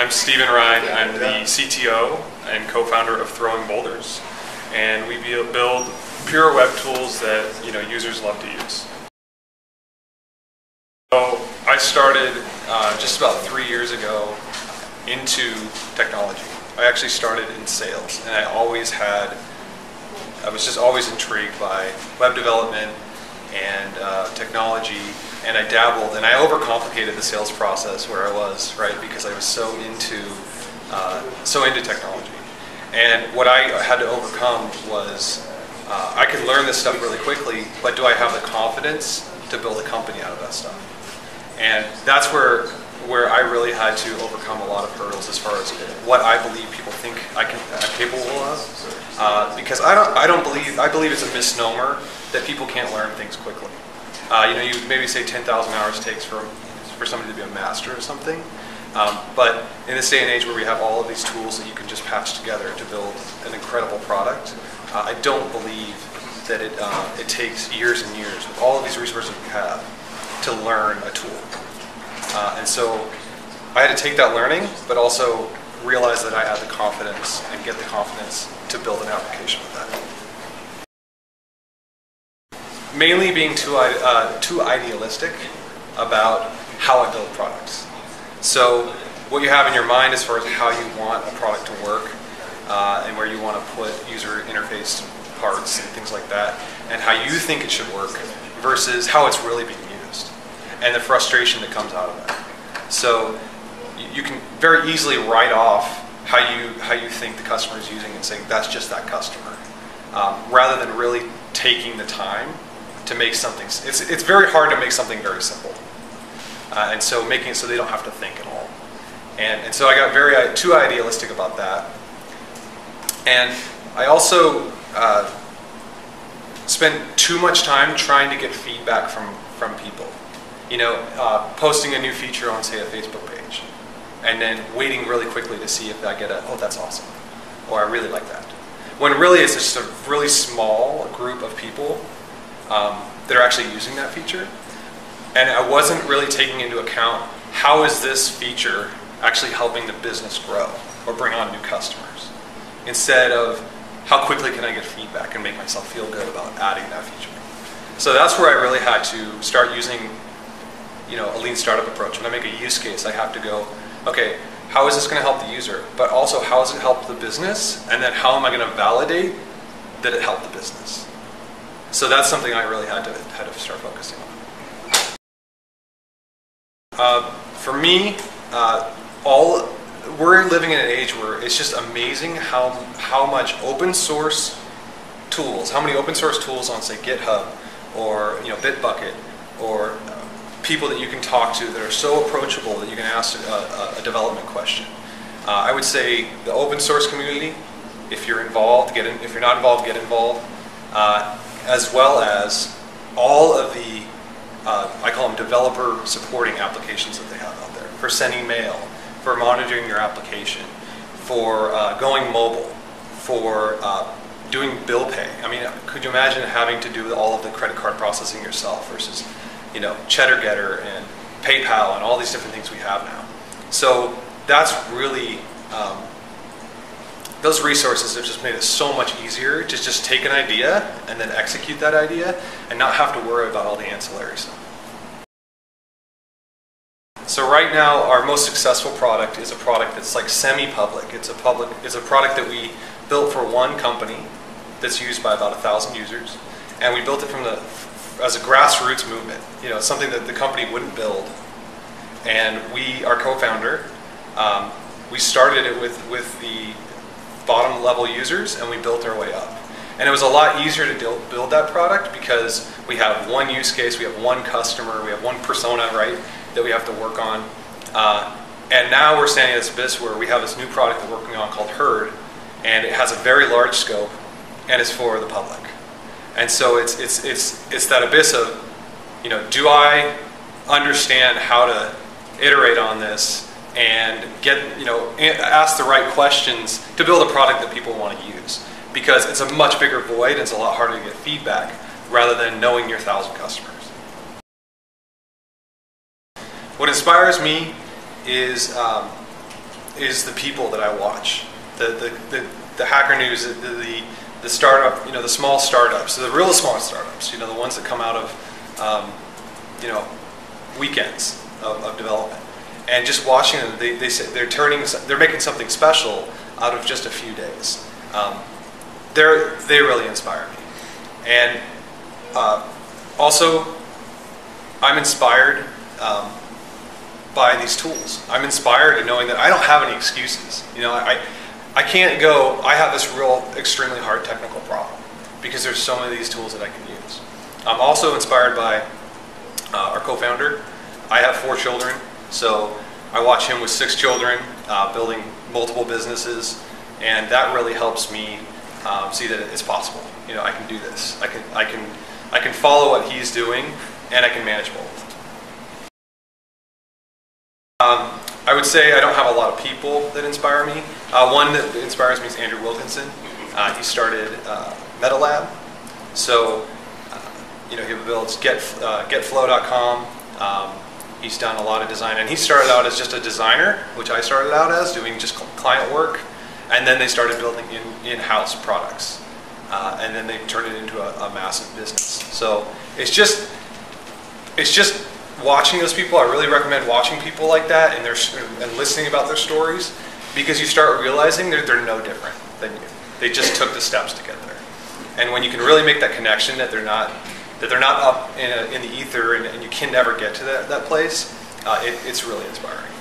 I'm Steven Rhyne. I'm the CTO and co-founder of Throwing Boulders, and we build pure web tools that users love to use. So I started just about 3 years ago into technology. I actually started in sales, and I was just always intrigued by web development and technology, and I dabbled, and I overcomplicated the sales process where I was, right, because I was so into technology. And what I had to overcome was I could learn this stuff really quickly, but do I have the confidence to build a company out of that stuff? And that's where I really had to overcome a lot of hurdles as far as what I believe people think I'm capable of. Because I believe it's a misnomer that people can't learn things quickly. You maybe say 10,000 hours takes for somebody to be a master of something. But in this day and age where we have all of these tools that you can just patch together to build an incredible product, I don't believe that it takes years and years with all of these resources we have to learn a tool. And so I had to take that learning, but also realize that I had the confidence and get the confidence to build an application with that. Mainly being too idealistic about how I build products. So what you have in your mind as far as how you want a product to work and where you want to put user interface parts and things like that, and how you think it should work versus how it's really being used, and the frustration that comes out of that. So you can very easily write off how you think the customer is using and saying that's just that customer, rather than really taking the time to make something. It's very hard to make something very simple, and so making it so they don't have to think at all. And so I got too idealistic about that, and I also spent too much time trying to get feedback from people. Posting a new feature on, say, a Facebook page, and then waiting really quickly to see if I get oh, that's awesome, or I really like that. When really it's just a really small group of people that are actually using that feature, and I wasn't really taking into account how is this feature actually helping the business grow or bring on new customers, instead of how quickly can I get feedback and make myself feel good about adding that feature. So that's where I really had to start using a lean startup approach. When I make a use case, I have to go, okay, how is this going to help the user? But also, how does it help the business? And then how am I going to validate that it helped the business? So that's something I really had to start focusing on. For me, we're living in an age where it's just amazing how much open source tools, how many open source tools on, say, GitHub or Bitbucket, or people that you can talk to that are so approachable that you can ask a development question. I would say the open source community, if you're involved, get in. If you're not involved, get involved. As well as all of the, I call them developer supporting applications that they have out there, for sending mail, for monitoring your application, for going mobile, for doing bill pay. I mean, could you imagine having to do all of the credit card processing yourself versus Cheddar Getter and PayPal and all these different things we have now. So that's really, those resources have just made it so much easier to just take an idea and then execute that idea and not have to worry about all the ancillary stuff. So right now, our most successful product is a product that's like semi-public. It's a product that we built for one company that's used by about 1,000 users, and we built it as a grassroots movement. It's something that the company wouldn't build, and our co-founder, we started it with the bottom level users, and we built our way up. And it was a lot easier to build that product because we have one use case, we have one customer, we have one persona, right, that we have to work on. And now we're standing at this abyss where we have this new product that we're working on called Herd, and it has a very large scope, and it's for the public. And so it's that abyss of, do I understand how to iterate on this and ask the right questions to build a product that people want to use? Because it's a much bigger void and it's a lot harder to get feedback rather than knowing your 1,000 customers. What inspires me is is the people that I watch. The Hacker News, the startup, the small startups, the real small startups, the ones that come out of, weekends of development. And just watching them, they say they're making something special out of just a few days. They really inspire me. And also, I'm inspired by these tools. I'm inspired in knowing that I don't have any excuses. I can't go, I have this real extremely hard technical problem because there's so many of these tools that I can use. I'm also inspired by our co-founder. I have 4 children, so I watch him with 6 children building multiple businesses, and that really helps me see that it's possible. I can do this. I can follow what he's doing, and I can manage both. I would say I don't have a lot of people that inspire me. One that inspires me is Andrew Wilkinson. He started MetaLab. So, he builds getflow.com. He's done a lot of design, and he started out as just a designer, which I started out as, doing just client work, and then they started building in-house products, and then they turned it into a massive business. So it's just watching those people. I really recommend watching people like that and listening about their stories, because you start realizing they're no different than you. They just took the steps to get there, and when you can really make that connection that they're not up in the ether and you can never get to that place, it's really inspiring.